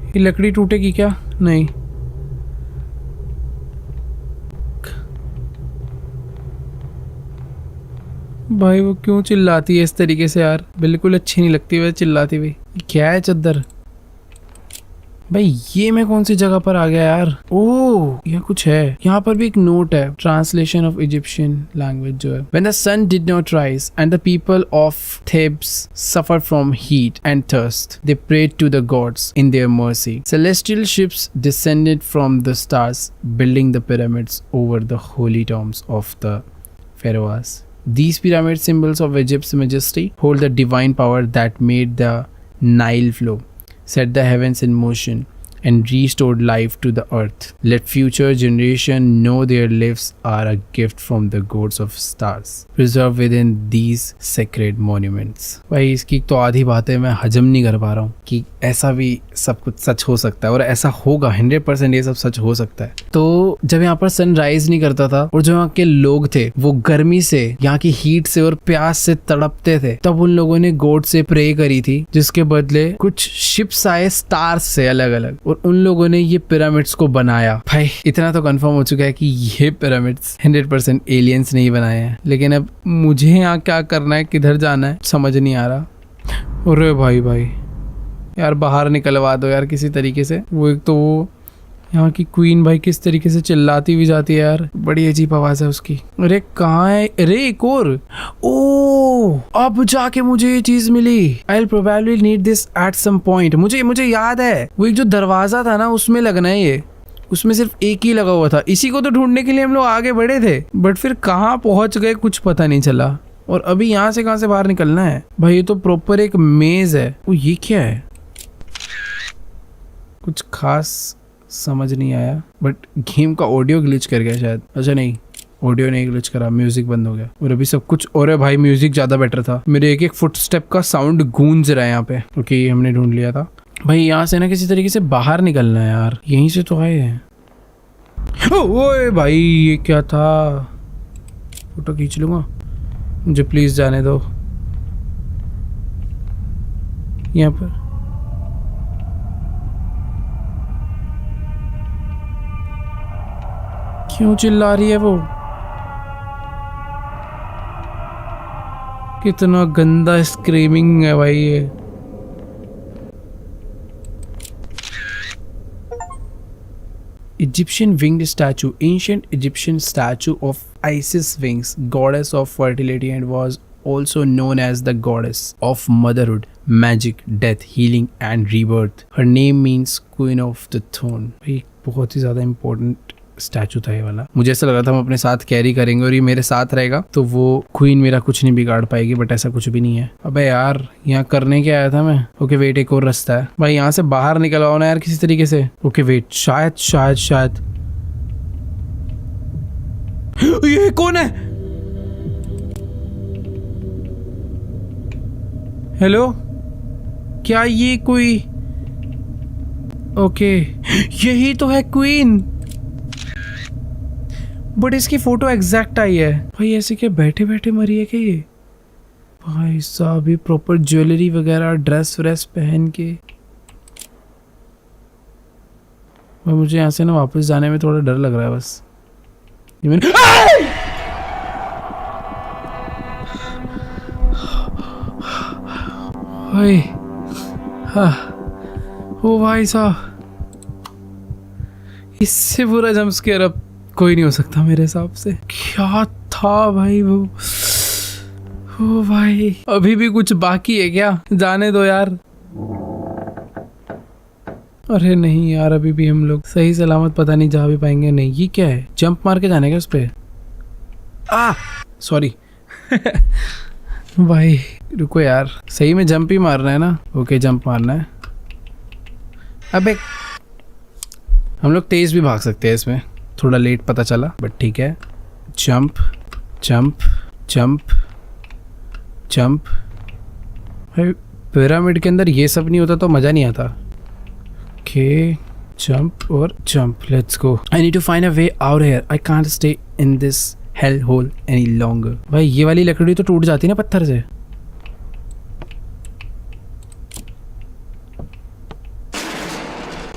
ये लकड़ी टूटेगी क्या? नहीं। भाई वो क्यों चिल्लाती है इस तरीके से यार? बिल्कुल अच्छी नहीं लगती वैसे चिल्लाती हुई। क्या है चद्दर? भाई ये मैं कौन सी जगह पर आ गया यार? ओह यह कुछ है। यहाँ पर भी एक नोट है, ट्रांसलेशन ऑफ इजिप्शियन लैंग्वेज जो है। When the sun did not rise and the people of Thebes suffered from heat and thirst, they prayed to the gods in their mercy. Celestial ships descended from the stars, building the pyramids over the holy tombs of the pharaohs. These pyramid symbols of Egypt's majesty hold the divine power that made the Nile flow, set the heavens in motion, and restored life to the earth. Let future generation know their lives are a gift from the gods of stars, preserved within these sacred monuments. भाई इसकी तो आधी बातें मैं हजम नहीं कर पा रहा हूँ कि ऐसा भी सब कुछ सच हो सकता है, और ऐसा होगा 100% ये सब सच हो सकता है। तो जब यहाँ पर सनराइज नहीं करता था और जो यहाँ के लोग थे वो गर्मी से, यहाँ की हीट से और प्यास से तड़पते थे, तब उन लोगों ने गॉड से प्रे करी थी, जिसके बदले कुछ शिप्स आए स्टार्स से अलग अलग, और उन लोगों ने ये पिरामिड्स को बनाया। भाई इतना तो कंफर्म हो चुका है कि ये पिरामिड्स 100% एलियंस नहीं बनाए हैं। लेकिन अब मुझे यहाँ क्या करना है, किधर जाना है, समझ नहीं आ रहा। अरे भाई यार बाहर निकलवा दो यार किसी तरीके से। वो एक तो वो यहाँ की क्वीन भाई किस तरीके से चिल्लाती हुई जाती है यार, बड़ी अजीब आवाज है उसकी। अरे कहाँ है? अरे एक और। ओ अब जाके मुझे ये चीज मिली। I will probably need this at some point. मुझे याद है वो एक जो दरवाजा था ना उसमें लगना है ये, उसमें सिर्फ एक ही लगा हुआ था। इसी को तो ढूंढने के लिए हम लोग आगे बढ़े थे, बट फिर कहाँ पहुंच गए कुछ पता नहीं चला। और अभी यहाँ से कहाँ से बाहर निकलना है? भाई ये तो प्रॉपर एक मेज है। वो ये क्या है? कुछ खास समझ नहीं आया, बट गेम का ऑडियो ग्लिच कर गया शायद। अच्छा नहीं, ऑडियो नहीं ग्लिच करा, म्यूजिक बंद हो गया और अभी सब कुछ। और भाई म्यूजिक ज्यादा बेटर था। मेरे एक एक फुटस्टेप का साउंड गूंज रहा है यहाँ पे। ओके ये हमने ढूंढ लिया था। भाई यहाँ से ना किसी तरीके से बाहर निकलना है यार, यहीं से तो आए हैं। ओए भाई ये क्या था? फोटो खींच लूँगा, मुझे प्लीज़ जाने दो। यहाँ पर क्यों चिल्ला रही है वो? कितना गंदा स्क्रीमिंग है भाई ये। Egyptian winged statue, ancient Egyptian statue of Isis wings, goddess of fertility, and was also known as the goddess of motherhood, magic, death, healing, and rebirth. Her name means Queen of the Throne. भाई बहुत ही ज़्यादा important statue था ये वाला। मुझे ऐसा लगा था हम अपने साथ कैरी करेंगे और ये मेरे साथ रहेगा तो वो क्वीन मेरा कुछ नहीं बिगाड़ पाएगी, बट ऐसा कुछ भी नहीं है। अबे यार यहाँ करने क्या आया था मैं? ओके वेट, एक और रास्ता है भाई, यहाँ से बाहर निकल आओ ना यार किसी तरीके से। ओके वेट, शायद शायद शायद ये कौन है? हेलो, क्या ये कोई? ओके यही तो है क्वीन, बट इसकी फोटो एग्जैक्ट आई है। भाई ऐसे क्या बैठे बैठे मरी है क्या ये? भाई साहब ये प्रॉपर ज्वेलरी वगैरह ड्रेस व्रेस पहन के। भाई मुझे यहाँ से ना वापस जाने में थोड़ा डर लग रहा है बस। ये मैंने भाई हाँ, ओ भाई साहब इससे बुरा जंप स्केयर अब कोई नहीं हो सकता मेरे हिसाब से। क्या था भाई वो? ओ भाई अभी भी कुछ बाकी है क्या? जाने दो यार। अरे नहीं यार, अभी भी हम लोग सही सलामत पता नहीं जा भी पाएंगे नहीं। ये क्या है? जंप मार के जाने का उस पे? सॉरी भाई रुको यार, सही में जंप ही मारना है ना? ओके जंप मारना है। अबे हम लोग तेज भी भाग सकते हैं इसमें, थोड़ा लेट पता चला बट ठीक है। Jump jump jump jump. भाई पिरामिड के अंदर ये सब नहीं होता तो मज़ा नहीं आता। ओके जंप और jump, let's go. I need to find a way out here, I can't stay in this hell hole any longer. भाई ये वाली लकड़ी तो टूट जाती है ना पत्थर से।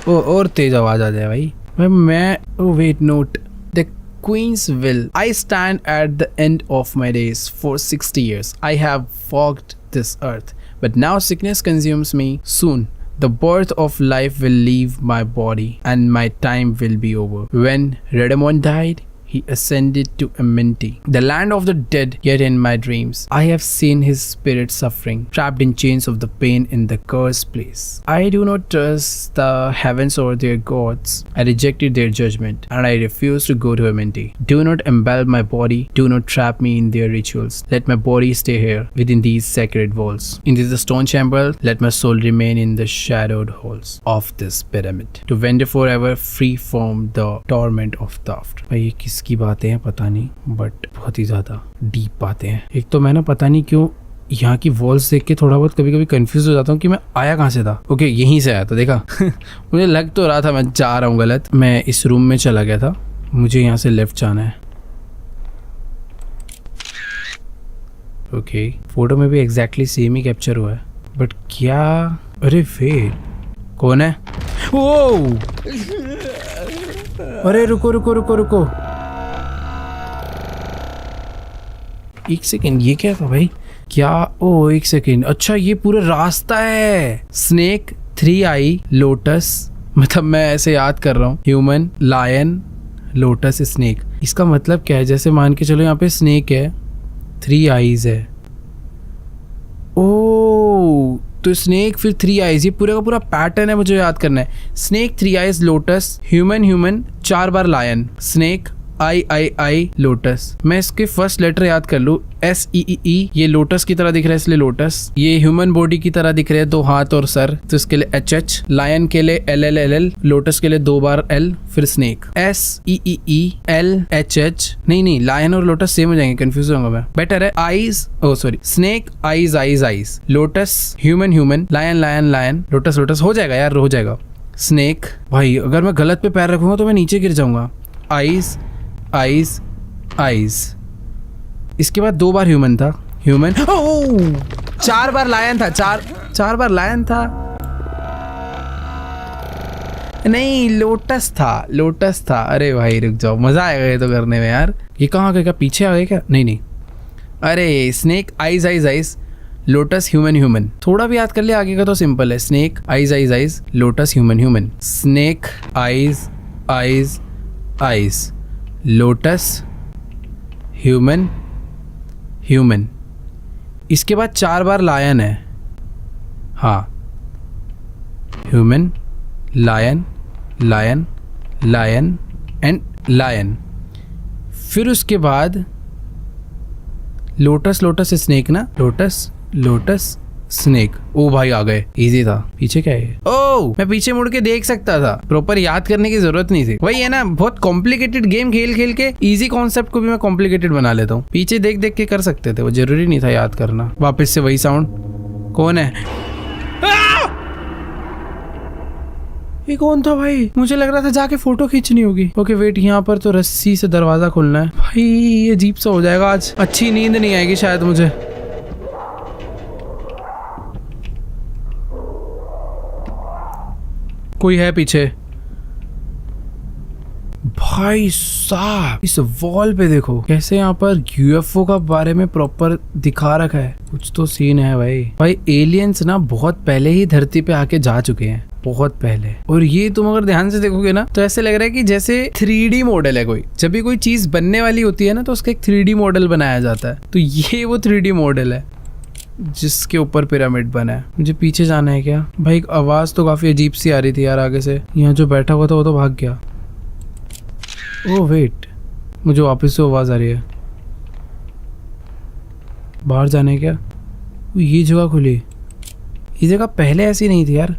ओ और तेज आवाज आ जाए भाई। मैं oh wait note, the Queen's will. I stand at the end of my days. For 60 years I have walked this earth, but now sickness consumes me. Soon the birth of life will leave my body and my time will be over. When Redemon died, he ascended to Amenti, the land of the dead. Yet in my dreams I have seen his spirit suffering, trapped in chains of the pain in the cursed place. I do not trust the heavens or their gods. I rejected their judgment and I refuse to go to Amenti. Do not embellish my body, do not trap me in their rituals. Let my body stay here within these sacred walls. In this stone chamber, let my soul remain in the shadowed halls of this pyramid, to wander forever free from the torment of theft. भाई की बातें हैं पता नहीं, but बहुत ही ज्यादा deep बातें हैं। एक तो मैं ना पता नहीं क्यों यहाँ की वॉल्स देख के थोड़ा बहुत कभी कभी कंफ्यूज हो जाता हूँ कि मैं आया कहाँ से था। ओके यहीं से आया था, देखा मुझे लग तो रहा था मैं जा रहा हूँ गलत। मैं इस रूम में चला गया था, मुझे यहाँ से लेफ्ट जाना है। ओके फोटो में भी एग्जैक्टली सेम ही कैप्चर हुआ है, बट क्या? अरे वेट, कौन है? ओ अरे रुको रुको रुको रुको, एक सेकेंड, ये क्या था भाई? क्या? ओ एक सेकेंड, अच्छा ये पूरा रास्ता है। स्नेक, 3 आई, लोटस, मतलब मैं ऐसे याद कर रहा हूँ, ह्यूमन, लायन, लोटस, स्नेक। इसका मतलब क्या है? जैसे मान के चलो यहाँ पे स्नेक है, 3 आईज है। ओ तो स्नेक फिर 3 आईज, ये पूरा का पूरा पैटर्न है, मुझे याद करना है। Snake, 3 eyes, lotus, human, human, 4 बार लायन, स्नेक, आई आई आई, लोटस। मैं इसके फर्स्ट लेटर याद कर लूँ, SEEE। ये लोटस की तरह दिख रहा है इसलिए लोटस। ये ह्यूमन बॉडी की तरह दिख रहे हैं, 2 हाथ और सर, तो इसके लिए HH। लायन के लिए LLLL, लोटस के लिए 2 बार L, फिर स्नेक SEEE LHH। नहीं लायन और लोटस सेम हो जाएंगे, कंफ्यूज होऊंगा मैं। बेटर है eyes, oh sorry, snake, eyes eyes eyes, lotus, human human, lion lion lion, lotus lotus. हो जाएगा यार, हो जाएगा। स्नेक, भाई अगर मैं गलत पे पैर रखूंगा तो मैं नीचे गिर जाऊंगा। आईज आईज आईज, इसके बाद 2 बार ह्यूमन था, ह्यूमन 4 बार लायन था, चार बार लायन था, नहीं लोटस था। अरे भाई रुक जाओ, मजा आएगा ये तो करने में यार। ये कहाँ गए, क्या पीछे आ गए क्या? नहीं, अरे स्नेक आइज, लोटस ह्यूमन। थोड़ा भी याद कर ले, आगे का तो सिंपल है। Snake eyes, lotus human. Snake eyes, lotus human. इसके बाद 4 बार लायन है, हाँ, ह्यूमन, लायन एंड लायन। फिर उसके बाद लोटस स्नेक ना, लोटस स्नेक। ओ भाई आ गए, इजी था। पीछे क्या है? ओ मैं पीछे मुड़ के देख सकता था, प्रॉपर याद करने की जरूरत नहीं थी। वही है ना, बहुत कॉम्प्लिकेटेड गेम खेल के इजी कॉन्सेप्ट को भी मैं कॉम्प्लिकेटेड बना लेता हूँ। पीछे देख के कर सकते थे, वो जरूरी नहीं था याद करना। वापस से वही साउंड, कौन है? ये कौन था भाई? मुझे लग रहा था जाके फोटो खींचनी होगी। ओके वेट, यहाँ पर तो रस्सी से दरवाजा खोलना है। भाई ये अजीब सा हो जाएगा आज, अच्छी नींद नहीं आएगी शायद मुझे। कोई है पीछे? भाई साहब इस वॉल पे देखो कैसे यहाँ पर यूएफओ का बारे में प्रॉपर दिखा रखा है। कुछ तो सीन है भाई एलियंस ना बहुत पहले ही धरती पे आके जा चुके हैं, बहुत पहले। और ये तुम अगर ध्यान से देखोगे ना तो ऐसे लग रहा है कि जैसे 3D मॉडल है कोई। जब भी कोई चीज बनने वाली होती है ना तो उसका एक 3D मॉडल बनाया जाता है। तो ये वो 3D मॉडल है जिसके ऊपर पिरामिड बना है। मुझे पीछे जाना है क्या? भाई एक आवाज तो काफी अजीब सी आ रही थी यार आगे से। यहाँ जो बैठा हुआ था वो तो भाग गया। ओह वेट, मुझे वापस से आवाज आ रही है। बाहर जाना है क्या? ये जगह खुली, ये जगह पहले ऐसी नहीं थी यार।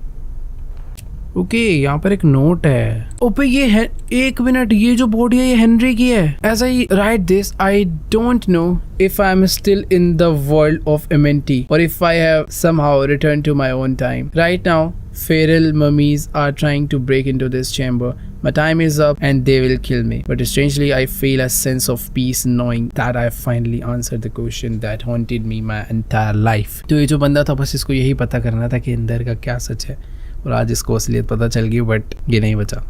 ओके यहाँ पर एक नोट है। ओपे ये है, 1 मिनट, ये जो बॉडी है ये हेनरी की है। ऐसा ही write this, I don't know if I am still in the world of Amenti or if I have somehow return to my own time. Right now feral mummies are trying to break into this chamber. My time is up and they will kill me. But strangely, I feel a sense of peace knowing that I finally answered the question that haunted me my entire life. तो ये जो बंदा था बस इसको यही पता करना था कि अंदर का क्या सच है, और आज इसको असलियत पता चल गई, बट ये नहीं बचा।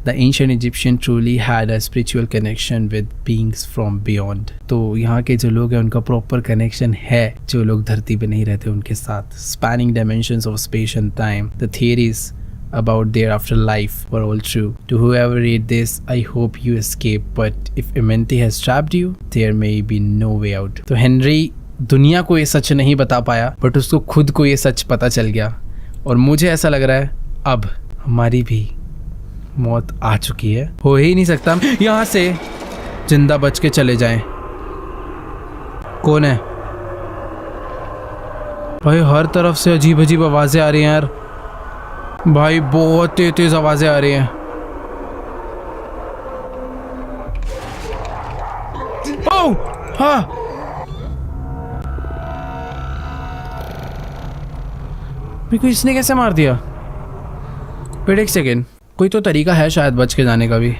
The ancient Egyptian truly had a spiritual connection with beings from beyond. तो यहाँ के जो लोग हैं उनका प्रॉपर कनेक्शन है जो लोग धरती पे नहीं रहते उनके साथ। Spanning dimensions of space and time. The theories about their afterlife were all true. To whoever read this, I hope you escape. But if Amenti has trapped you, there may be no way out. तो Henry दुनिया को ये सच नहीं बता पाया, but उसको खुद को ये सच पता चल गया। और मुझे ऐसा लग रहा है अब हमारी भी मौत आ चुकी है। हो ही नहीं सकता हम यहाँ से जिंदा बच के चले जाएं। कौन है भाई? हर तरफ से अजीब अजीब आवाजें आ रही हैं यार भाई, बहुत तेज तेज आवाजें आ रही हैं। ओह हाँ, मेरे को इसने कैसे मार दिया? वेट एक सेकेंड, कोई तो तरीका है शायद बच के जाने का भी।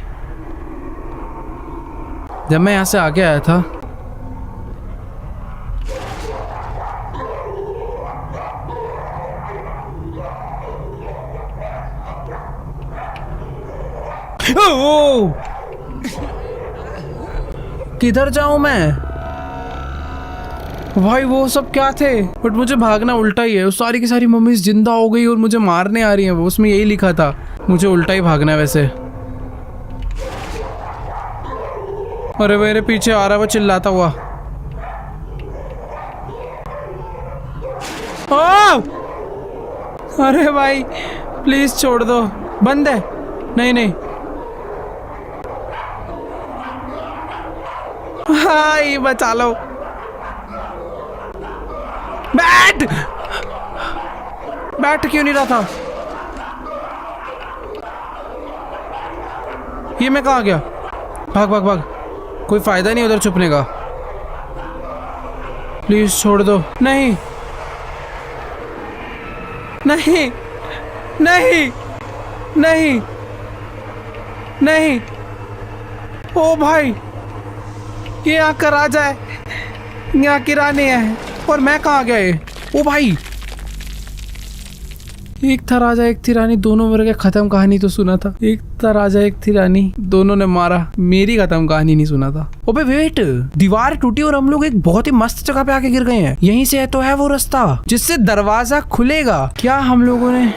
जब मैं यहाँ से आगे आया था किधर जाऊं मैं भाई? वो सब क्या थे? बट मुझे भागना उल्टा ही है। वो सारी की सारी मम्मीज जिंदा हो गई और मुझे मारने आ रही हैं। वो उसमें यही लिखा था, मुझे उल्टा ही भागना है वैसे। अरे मेरे पीछे आ रहा है वो चिल्लाता हुआ। अरे भाई प्लीज छोड़ दो, बंद है। नहीं हाय बचा लो। बैठ क्यों नहीं रहा था? ये मैं कहाँ गया? भाग, कोई फायदा नहीं उधर छुपने का। प्लीज छोड़ दो। नहीं ओ भाई ये आकर आ जाए। यहाँ किराने हैं और मैं कहाँ गए? ओ भाई, एक था राजा एक थी रानी, दोनों मर गए। खत्म कहानी तो सुना था। एक था राजा एक थी रानी, दोनों ने मारा। मेरी खत्म कहानी नहीं सुना था। ओबे वेट, दीवार टूटी और हम लोग एक बहुत ही मस्त जगह पे आके गिर गए हैं। यहीं से तो है वो रास्ता जिससे दरवाजा खुलेगा। क्या हम लोगों ने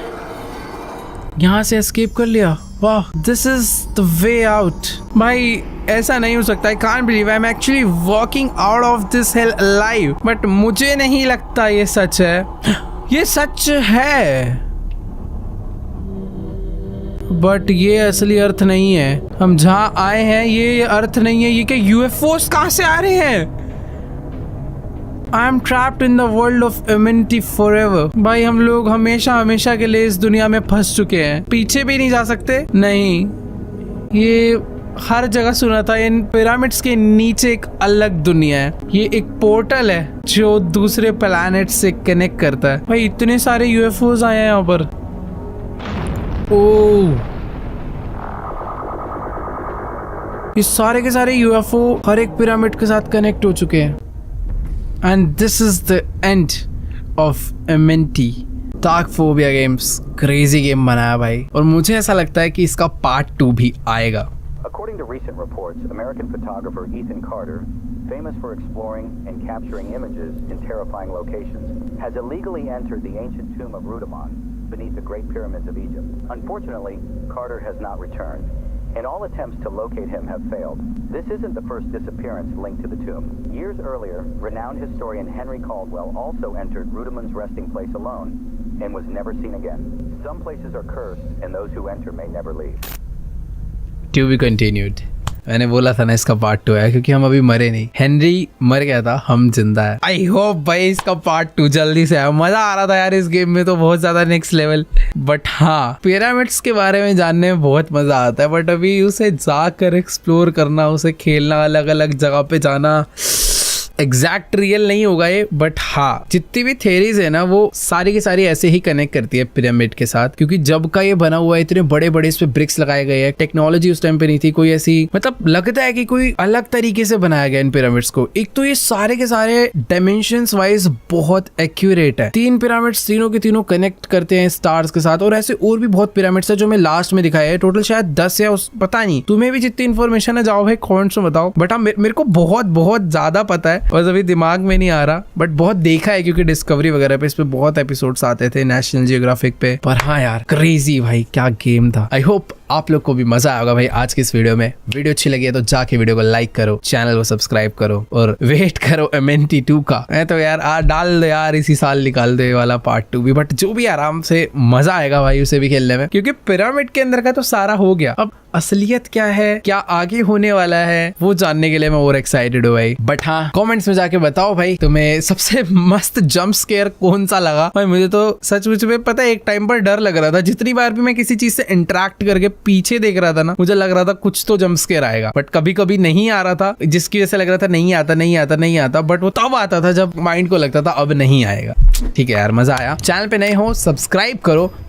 यहाँ से एस्केप कर लिया? वाह, this is the way out. भाई ऐसा नहीं हो सकता। I can't believe I am actually walking out of this hello alive. But मुझे नहीं लगता ये सच है। ये सच है बट ये असली अर्थ नहीं है। हम जहाँ आए हैं ये अर्थ नहीं है। ये क्या यूएफओस कहाँ से आ रहे हैं? I am trapped in the world of immunity forever. भाई हम लोग हमेशा हमेशा के लिए इस दुनिया में फंस चुके हैं। पीछे भी नहीं जा सकते। नहीं, ये हर जगह सुना था। इन पिरामिड्स के नीचे एक अलग दुनिया है। ये एक पोर्टल है जो दूसरे प्लैनेट से कनेक्ट करता है। भाई इतने सारे यूएफओस आए हैं यहाँ पर। ओह, ये सारे के सारे यूएफओ हर एक पिरामिड के साथ कनेक्ट हो चुके हैं। And this is the end of Amenti. Dark phobia games crazy game बनाया भाई, और मुझे ऐसा लगता है कि इसका पार्ट 2 भी आएगा। According to recent reports, American photographer Ethan Carter, famous for exploring and capturing images in terrifying locations, has illegally entered the ancient tomb of Rudimon beneath the Great Pyramids of Egypt. Unfortunately, Carter has not returned, and all attempts to locate him have failed. This isn't the first disappearance linked to the tomb. Years earlier, renowned historian Henry Caldwell also entered Rudimon's resting place alone and was never seen again. Some places are cursed, and those who enter may never leave. To be continued। मैंने बोला था ना इसका part 2 है, क्योंकि हम अभी मरे नहीं। हेनरी मर गया था, हम जिंदा है। आई होप भाई इसका पार्ट 2 जल्दी से आया। मजा आ रहा था यार इस गेम में तो बहुत ज्यादा नेक्स्ट लेवल। बट हाँ, पिरामिड्स के बारे में जानने में बहुत मजा आता है। बट अभी उसे जाकर एक्सप्लोर करना, उसे खेलना, अलग अलग जगह पे जाना, एग्जैक्ट रियल नहीं होगा ये। बट हाँ, जितनी भी थेरीज है ना वो सारी की सारी ऐसे ही कनेक्ट करती है पिरामिड के साथ। क्योंकि जब का ये बना हुआ है, इतने बड़े बड़े इस पे ब्रिक्स लगाए गए हैं। टेक्नोलॉजी उस टाइम पे नहीं थी कोई ऐसी, मतलब लगता है कि कोई अलग तरीके से बनाया गया इन पिरामिड्स को। एक तो ये सारे के सारे डायमेंशंस वाइज बहुत एक्यूरेट है। 3 पिरामिड्स तीनों के तीनों कनेक्ट करते हैं स्टार्स के साथ। और ऐसे और भी बहुत पिरामिड्स है जो मैं लास्ट में दिखाया है। टोटल शायद 10 या पता नहीं, तुम्हें भी जितनी इन्फॉर्मेशन है जाओ भाई कमेंट्स में बताओ। बट हाँ, मेरे को बहुत बहुत ज्यादा पता है, बस अभी दिमाग में नहीं आ रहा। बट बहुत देखा है क्योंकि डिस्कवरी वगैरह पे इस पे बहुत एपिसोड्स आते थे नेशनल जियोग्राफिक पे। पर हाँ यार, क्रेजी भाई, क्या गेम था। आई होप आप लोग को भी मजा आएगा भाई आज की इस वीडियो में। वीडियो अच्छी लगी है तो जाके वीडियो को लाइक करो, चैनल को सब्सक्राइब करो और वेट करो एमेंटी 2 का। मैं तो यार डाल दो यार, इसी साल निकाल दो ये वाला पार्ट 2 भी। बट जो भी आराम से मजा आएगा भाई उसे भी खेलने में, क्योंकि पिरामिड के अंदर का तो सारा हो गया। अब असलियत क्या है, क्या आगे होने वाला है, वो जानने के लिए मैं और एक्साइटेड हूँ भाई। बट हाँ, कमेंट्स में जाके बताओ भाई तुम्हें सबसे मस्त जंप स्केयर कौन सा लगा। भाई मुझे तो सचमुच में पता है एक टाइम पर डर लग रहा था। जितनी बार भी मैं किसी चीज से इंटरेक्ट करके पीछे देख रहा था ना, मुझे लग रहा था कुछ तो जंप स्केयर आएगा। बट कभी कभी नहीं आ रहा था, जिसकी वजह से लग रहा था नहीं आता नहीं आता नहीं आता। बट वो तब आता था जब माइंड को लगता था अब नहीं आएगा। ठीक है यार, मजा आया। चैनल पे नए हो सब्सक्राइब करो